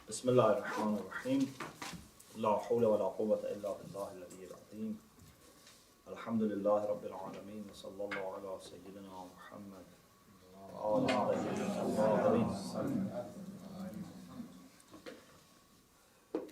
بسم الله الرحمن الرحيم لا حول ولا قوة إلا بالله العلي العظيم الحمد لله رب العالمين وصلى الله على سيدنا محمد وعلى آله الطاهرين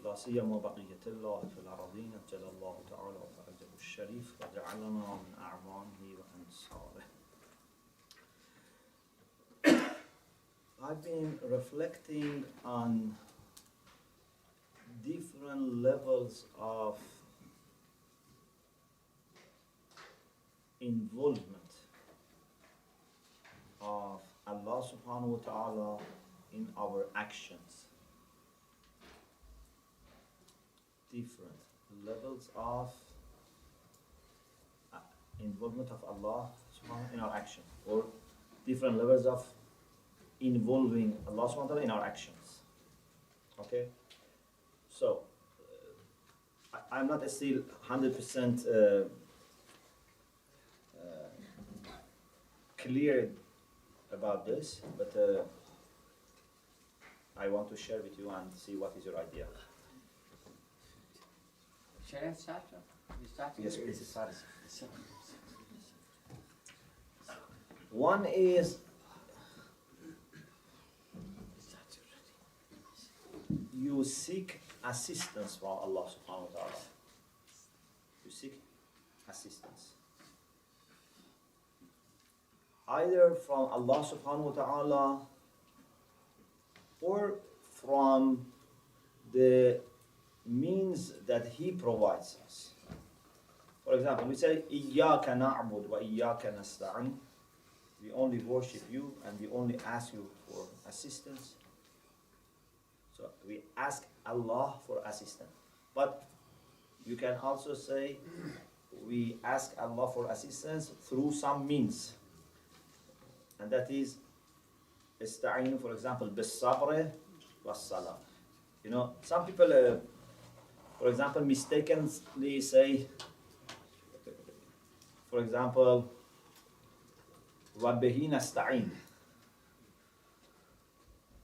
لا سيما بقية الله في الأراضين أجل الله تعالى فرجه الشريف وجعلنا من أعوانه وأنصاره. I've been reflecting on different levels of involvement of Allah subhanahu wa ta'ala in our actions. Different levels of involvement of Allah subhanahu in our action, or different levels of involving Allah subhanahu wa ta'ala in our actions. Okay? So, I'm not still 100% clear about this, but I want to share with you and see what is your idea. Shall I start? Yes, please. One is you seek assistance from Allah subhanahu wa ta'ala. You seek assistance. Either from Allah subhanahu wa ta'ala or from the means that He provides us. For example, we say, إِيَّاكَ نَعْبُدُ وَإِيَّاكَ نَسْتَعِينُ. We only worship you and we only ask you for assistance. So we ask Allah for assistance. But you can also say, we ask Allah for assistance through some means. And that is, Istiʿānah, for example, بِالصَّبْرِ وَالصَّلَاةِ. You know, some people, for example, mistakenly say, for example, وَبِهِ نَسْتَعِينُ.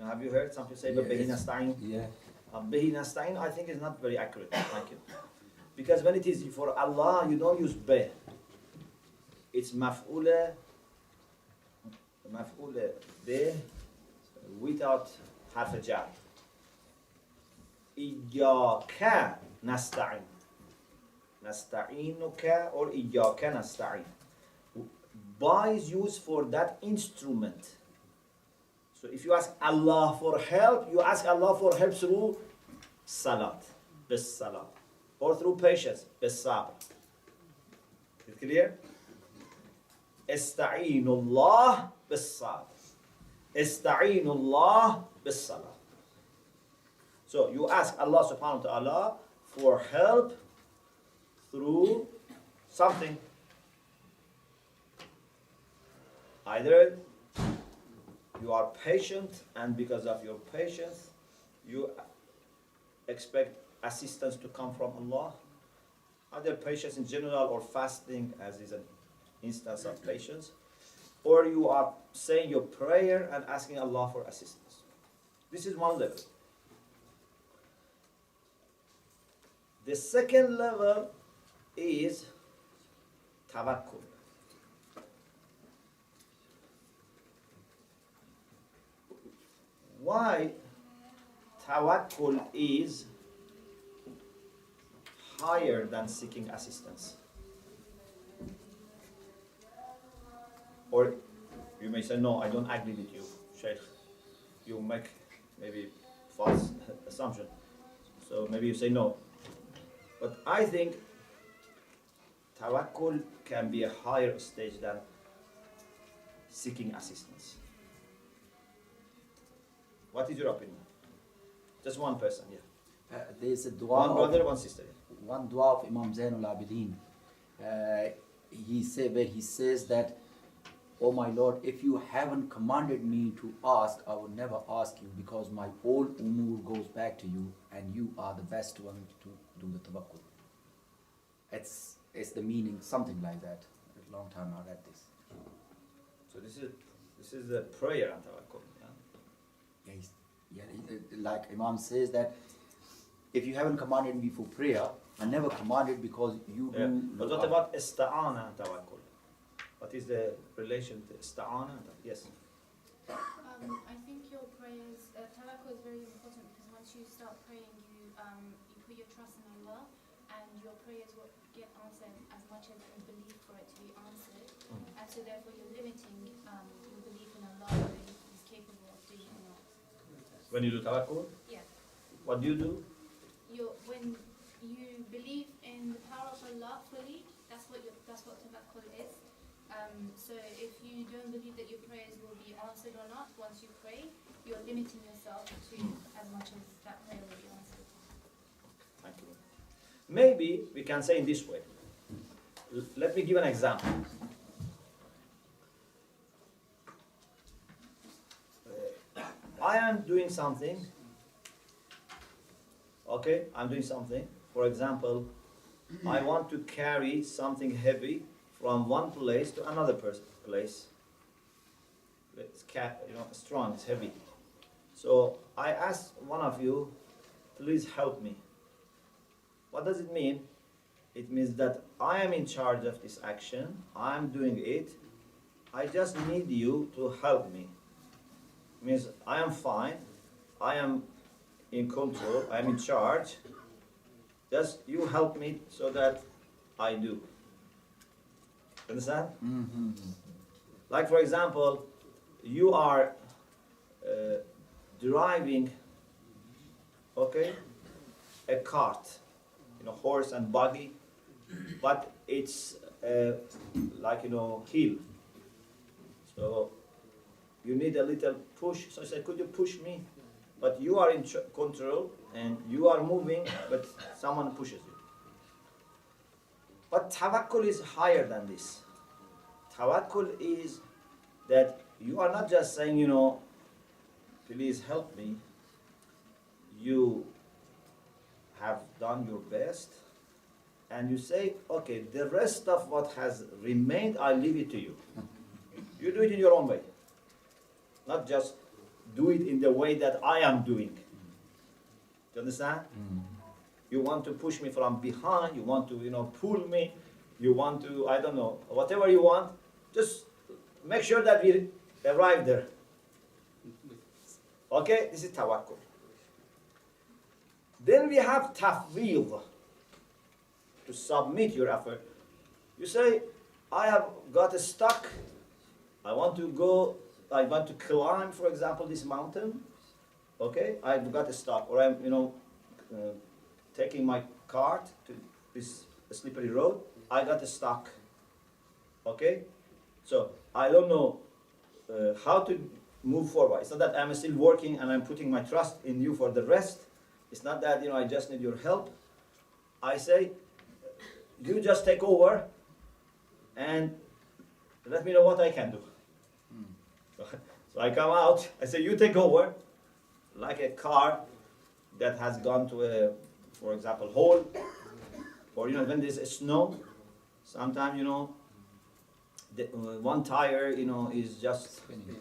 Have you heard some people say وَبِهِ نَسْتَعِينُ? Yeah. بِهِ نَسْتَعِينُ, I think is not very accurate. Thank you. Because when it is for Allah, you don't use be. It's maf'ule be without harf jar. إِيَّاكَ نَسْتَعِينُ. نَسْتَعِينُكَ or إِيَّاكَ نَسْتَعِينُ. Ba is used for that instrument. So if you ask Allah for help, you ask Allah for help through salat, bis salat, or through patience, bis sabr. Is it clear? Ista'inullah bis sabr. Ista'inullah bis salat. So you ask Allah subhanahu wa ta'ala for help through something. Either you are patient, and because of your patience, you expect assistance to come from Allah. Either patience in general or fasting, as is an instance of patience. Or you are saying your prayer and asking Allah for assistance. This is one level. The second level is Tawakkul. Why Tawakkul is higher than seeking assistance? Or you may say, no, I don't agree with you, Sheikh. You make maybe false assumption. So maybe you say no. But I think Tawakkul can be a higher stage than seeking assistance. What is your opinion? Just one person, yeah. There's a dua. One brother, one sister. Yeah. One dua of Imam Zainul Abidin. He says that, "Oh my Lord, if you haven't commanded me to ask, I will never ask you, because my whole umur goes back to you, and you are the best one to do the tawakkul." It's the meaning, something like that. A long time I read this. So this is the prayer and tawakkul. Yeah? Yeah, like Imam says that if you haven't commanded me for prayer, I never commanded because you Yeah. do. But what about Istiʿānah and Tawakkul? What is the relation to Istiʿānah? Yes. I think your prayers, tawakkul is very important because once you start praying, you put your trust in Allah, and your prayers will get answered as much as you believe for it to be answered, and so therefore you're limiting your belief in Allah, whether He's capable of doing it or not. When you do Tawakkul, Yeah. what do you do? When you believe in the power of Allah fully, that's what tawakkul is. So if you don't believe that your prayers will be answered or not once you pray, you're limiting yourself to as much as that prayer will be answered. Thank you. Maybe we can say in this way. Let me give an example. I am doing something. Okay, I'm doing something. For example, I want to carry something heavy from one place to another place. It's strong, it's heavy. So I ask one of you, please help me. What does it mean? It means that I am in charge of this action. I am doing it. I just need you to help me. It means I am fine. I am in control. I am in charge. Just you help me so that I do. Understand? Mm-hmm. Like for example, you are driving, okay, a cart, horse and buggy, but it's hill. So you need a little push. So I said, could you push me? But you are in control and you are moving, but someone pushes you. But tawakkul is higher than this. Tawakkul is that you are not just saying, please help me. You have done your best, and you say, okay, the rest of what has remained, I leave it to you. You do it in your own way. Not just do it in the way that I am doing. Do you understand? You want to push me from behind, you want to, pull me, you want to, I don't know, whatever you want, just make sure that we arrive there. Okay, this is tawakkul. Then we have Tafwīḍ, to submit your effort. You say, I have got stuck, I want to climb, for example, this mountain. Okay, I've got stuck, or I'm, taking my cart to this slippery road. I got stuck. Okay, so I don't know how to move forward. It's not that I'm still working and I'm putting my trust in you for the rest. It's not that I just need your help. I say, you just take over and let me know what I can do. So I come out, I say, you take over, like a car that has gone to a, for example, hole, or when there's snow, sometimes one tire is just spinning,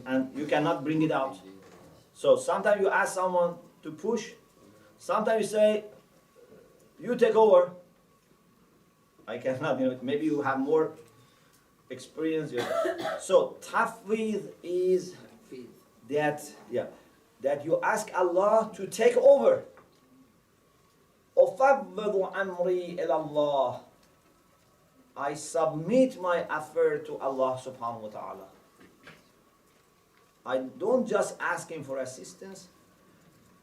and you cannot bring it out. So sometimes you ask someone to push, sometimes you say, you take over. I cannot, maybe you have more experience. So Tafwīḍ is that you ask Allah to take over. أُفَوِّضُ أَمْرِي إِلَى اللَّهِ. I submit my effort to Allah subhanahu wa ta'ala. I don't just ask Him for assistance.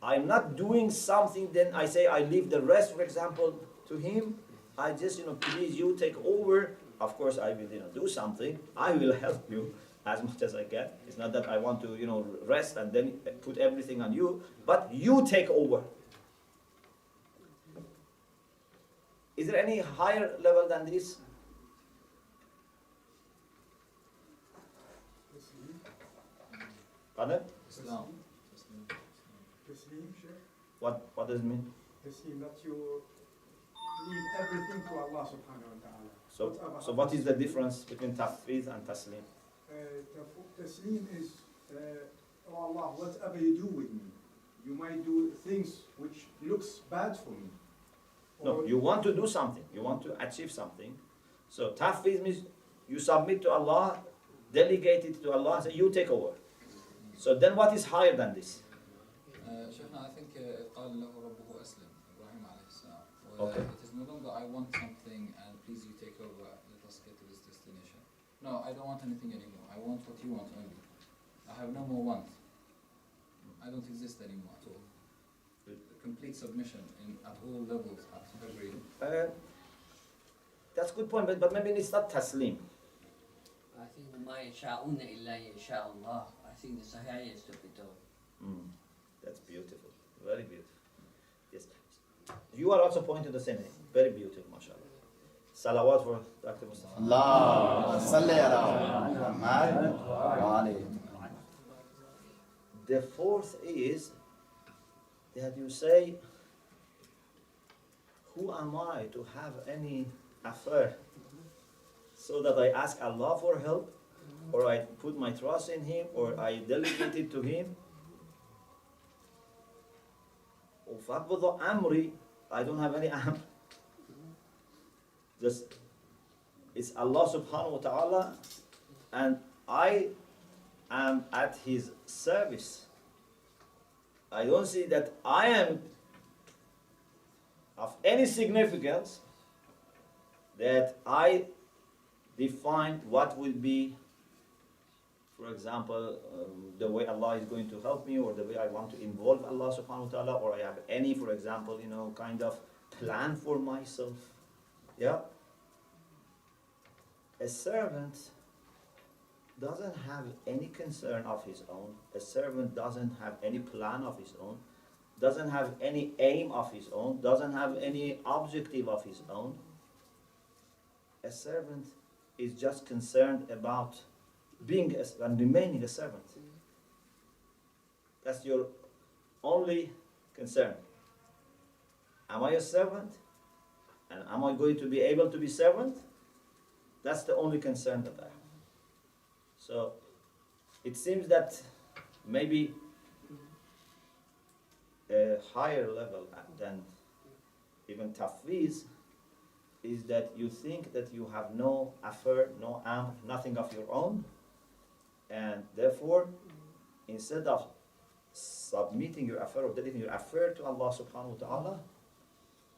I'm not doing something, then I say I leave the rest, for example, to Him. I just, please you take over. Of course, I will, do something. I will help you as much as I can. It's not that I want to, rest and then put everything on you, but you take over. Is there any higher level than this? Pardon? Islam. What does it mean? Taslim, that you leave everything to Allah subhanahu wa ta'ala. So what is the difference between Tafwīḍ and Taslim? Taslim is, oh Allah, whatever you do with me, things which looks bad for me. No, you want to do something. You want to achieve something. So Tafwīḍ means you submit to Allah, delegate it to Allah, and say, you take over. So then what is higher than this? شيخنا, I think قال له ربه أسلم إبراهيم عليه السلام. Okay. It is no longer I want something and please you take over, let us get to this destination. No, I don't want anything anymore. I want what you want only. I have no more want. I don't exist anymore at all. Complete submission at all levels, at every... That's a good point, but maybe it's not taslim. I think وَمَا يَشَاءُونَ إِلَّا يَشَاءَ اللَّهُ. I think the Sahih is to be told. That's beautiful. Very beautiful. Yes. You are also pointing the same thing. Very beautiful, mashallah. Salawat for Dr. Mustafa. Allah salli ala Muhammad wa alayhi. The fourth is that you say, who am I to have any affair so that I ask Allah for help, or I put my trust in Him, or I delegate it to Him? وَفَقْبُضُ amri, I don't have any amr. Just, it's Allah subhanahu wa ta'ala, and I am at His service. I don't see that I am of any significance that I define what will be, for example, the way Allah is going to help me, or the way I want to involve Allah subhanahu wa ta'ala, or I have any, for example, kind of plan for myself. Yeah? A servant doesn't have any concern of his own. A servant doesn't have any plan of his own, doesn't have any aim of his own, doesn't have any objective of his own. A servant is just concerned about being and remaining a servant. That's your only concern. Am I a servant? And am I going to be able to be servant? That's the only concern that I have. So it seems that maybe a higher level than even Tafwīḍ is that you think that you have no affair, no amr, nothing of your own, and therefore instead of submitting your affair or dedicating your affair to Allah subhanahu wa ta'ala,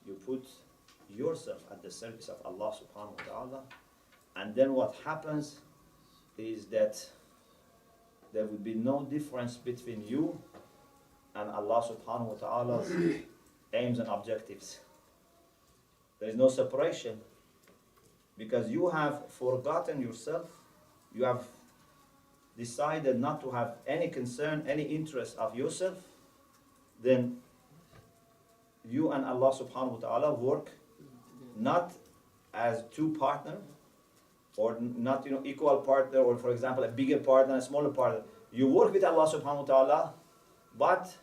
you put yourself at the service of Allah subhanahu wa ta'ala, and then what happens is that there will be no difference between you and Allah subhanahu wa ta'ala's aims and objectives. There is no separation, because you have forgotten yourself, you have decided not to have any concern, any interest of yourself. Then you and Allah subhanahu wa ta'ala work not as two partners, or not equal partner, or for example a bigger partner, a smaller partner. You work with Allah subhanahu wa ta'ala, but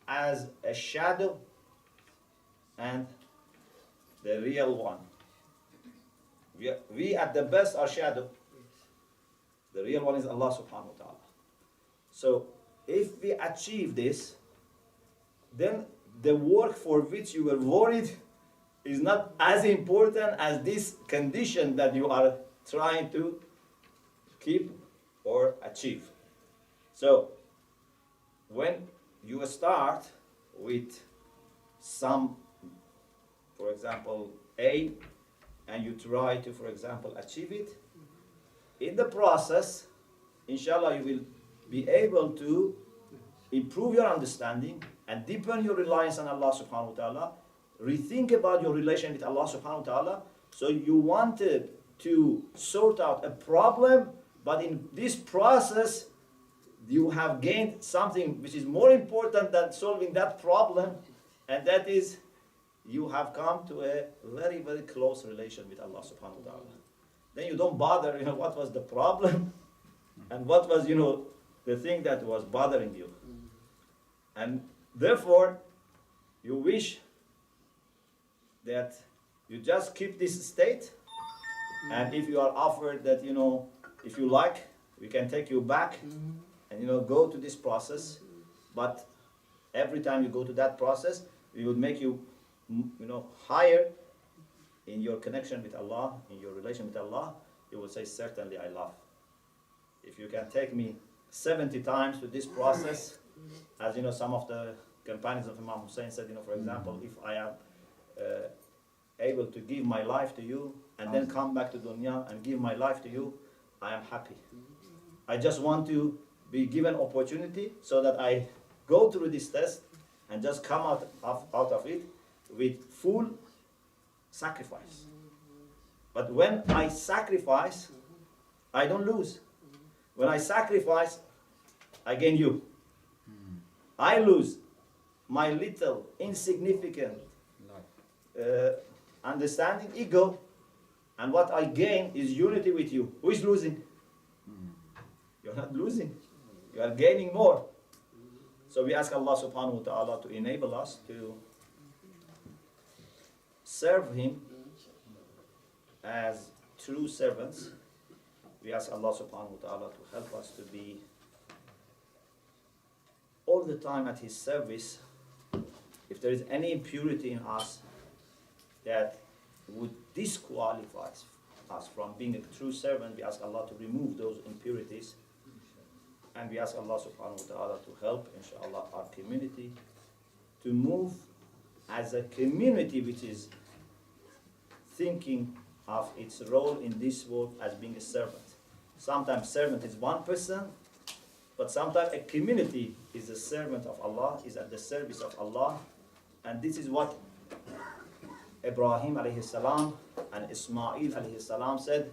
as a shadow and the real one. We at the best are shadow. The real one is Allah subhanahu wa ta'ala. So if we achieve this, then the work for which you were worried is not as important as this condition that you are trying to keep or achieve. So when you start with some, for example, aim, and you try to, for example, achieve it, in the process, inshallah, you will be able to improve your understanding and deepen your reliance on Allah subhanahu wa ta'ala, rethink about your relation with Allah subhanahu wa ta'ala. So you wanted to sort out a problem, but in this process, you have gained something which is more important than solving that problem, and that is you have come to a very, very close relation with Allah subhanahu wa ta'ala. Then you don't bother, what was the problem and what was, the thing that was bothering you. And therefore, you wish that you just keep this state, and if you are offered that, if you like, we can take you back and, go to this process. But Every time you go to that process, it would make you, higher in your connection with Allah, in your relation with Allah. You will say, certainly I love. If you can take me 70 times to this process, as some of the companions of Imam Hussein said, for example, if I am able to give my life to you and then come back to dunya and give my life to you, I am happy. I just want to be given opportunity so that I go through this test and just come out of it with full sacrifice. But when I sacrifice, I don't lose. When I sacrifice, I gain you. I lose my little, insignificant understanding, ego, and what I gain is unity with you. Who is losing? You're not losing. You are gaining more. So we ask Allah subhanahu wa ta'ala to enable us to serve Him as true servants. We ask Allah subhanahu wa ta'ala to help us to be all the time at His service. If there is any impurity in us that would disqualify us from being a true servant, we ask Allah to remove those impurities. And we ask Allah subhanahu wa ta'ala to help, inshallah, our community to move as a community which is thinking of its role in this world as being a servant. Sometimes servant is one person, but sometimes a community is a servant of Allah, is at the service of Allah. And this is what Ibrahim alayhi salam and Ismail alayhi salam said,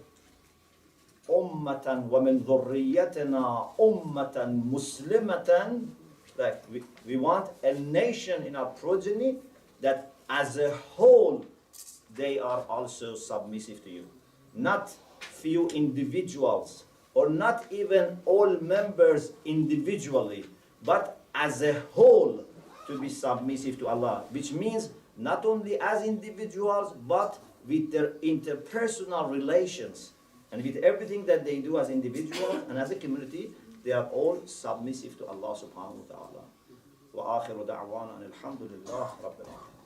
Ummatan wa min dhurriyatina ummatan muslimatan. Like we want a nation in our progeny that as a whole they are also submissive to you. Not few individuals, or not even all members individually, but as a whole to be submissive to Allah, which means not only as individuals, but with their interpersonal relations and with everything that they do as individuals and as a community, they are all submissive to Allah subhanahu wa ta'ala. Wa akhiru da'wana alhamdulillah rabbil alamin.